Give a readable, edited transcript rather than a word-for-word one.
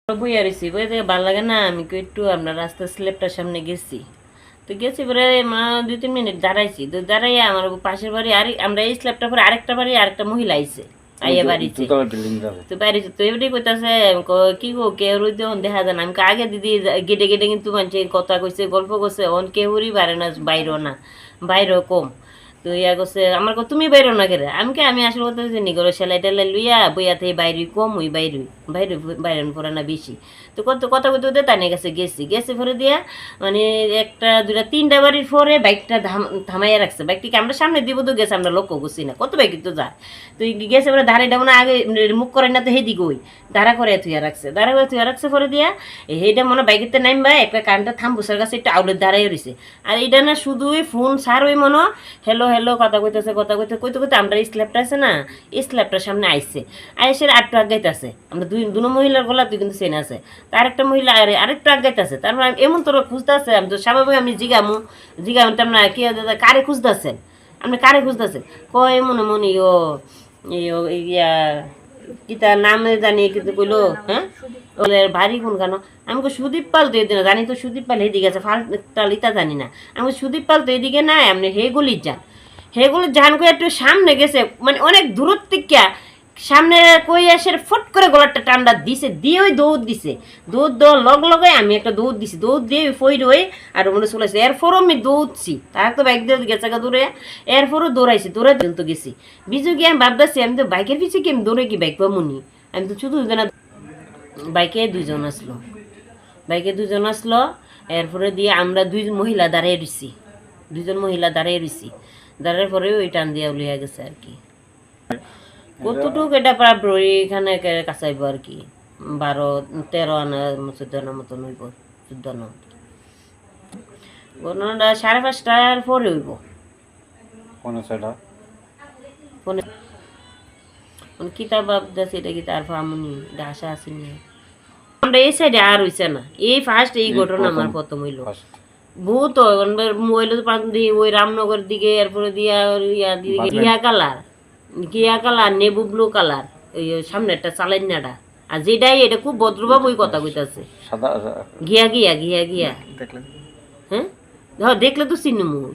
বইয়া রয়েছি বই থেকে ভালো লাগে না। আমি একটু আপনার রাস্তার স্ল্যাবটার সামনে গেছি, তো গেছি পরে 2-3 মিনিট দাঁড়াইছি, তো দাঁড়াইয়া আমার পাশের বাড়ি আর আমরা এই স্ল্যাবটার পরে আরেকটা বাড়ি আরেকটা মহিলা আইছে আইয়া বাড়িছে। তো বাড়িছে তো এবারে কইতাছে কি গো কেউ তখন দেখা যায় না। আমি আগে দিদি গেটে গেটে কিন্তু মানুষ কথা কইছে গল্প করছে অন কেউরই বাড়ে না, বাইরও না, বাইরও কম। তো ইয়া করছে আমার তুমি বাইরো না কেরে আমি আসলে কথা জানি করো সেলাই টেলাই লইয়া বইয়া থেকে বাইরে কম ওই বাইরে বাইরে বাইরেন পড়ে না বেশি। তো কত কথা কইতে হতে তাই গেছে গেছে পরে দিয়া মানে একটা দুটা তিনটা বাড়ির পরে বাইকটা থামাইয়া রাখছে। বাইকটিকে আমরা সামনে দিব তো গেছে, আমরা লক্ষ্য করছি না কত বাইক তো যায়। তো গেছে পরে ধারে মানে আগে মুখ করে না তো হেদিকে ওই দাঁড়া করে থুয়া রাখছে পরে দিয়া এইটা মনে বাইকেতে নামবা একটা কারেন্টটা থামবুসার কাছে একটু আউলের দাঁড়াই রয়েছে। আর এটা না শুধুই ফোন সার ওই মনে হ্যালো হ্যালো কথা কইতে কইতে আমরা স্ল্যাবটা আছে না, স্ল্যাবটার সামনে আইসে আইসে আরেকটু আগাইতেছে। আমরা দুনো মহিলার গলা তুই কিন্তু চেন আছে, তার একটা মহিলা আরেকটু আগাইতেছে। তারপর এমন তোর খুঁজতেছে, আমি তো স্বাভাবিক আমি জিগামু তোমরা কি কারে খুঁজতেছেন, আপনি কারে খুঁজতেছেন কয় মনে মনে ইয়া কিতা নাম জানি কিন্তু কইলো হ্যাঁ ওদের ভারী কোন কেন। আমি সুদীপ পাল তো এদিকে জানি, তো সুদীপ পাল এদিকে আছে, ফালতাল ইতা জানি না। আমি সুদীপ পাল তো এদিকে নাই, আপনি হেগুলির যান করে একটু সামনে গেছে মানে অনেক দূরত্ব থেকে সামনে কই এসে ফট করে গলারটা টান্ডা দিছে, দিয়ে ওই দৌড় দিছে। দৌড় দেওয়ার লগে আমি একটা দৌড় দিছি, দৌড় দিয়ে ফইড হয়ে আর মনে চলেছে। এরপরও আমি দৌড়ছি, তার তো বাইক দিয়ে গেছে দৌড়ে, এরপরও দৌড়াইছি, দৌড়াই তো গেছি বিজু গিয়ে আমি ভাবতেছি আমি তো বাইকের পিছিয়ে কি আমি দৌড়ে কি বাইক পামুনি। আমি তো শুধু বাইকে দুজন আসলো এরপরে দিয়ে আমরা দুজন মহিলা দাঁড়িয়ে রইছি দাঁড়ার পরে ওই টান দিয়ে উলিয়া গেছে আর কি। কতটুক এটা প্রায় এখানে কাছাইব আর কি 12-13 আনা 14 আনা মতন হইব, 14 আনা ঘটনাটা 5:30টার পরে হইব। কিতাব ভাবতেছি এটা কি তার ফামুনি আশা আসেনি। আমরা এই সাইডে আর হইছে না, এই ফার্স্ট এই ঘটনা আমার প্রথম হইল। বহুত মোবাইল ওই রামনগর দিকে এরপরে দিয়া ঘিয়া কালার নেবু ব্লু কালার ওই সামনেরটা চালাইনাটা। আর যেটাই এটা খুব ভদ্রভাব ওই কথা কইতাছে ঘিয়া হ্যাঁ দেখলে তো চিনি মুই।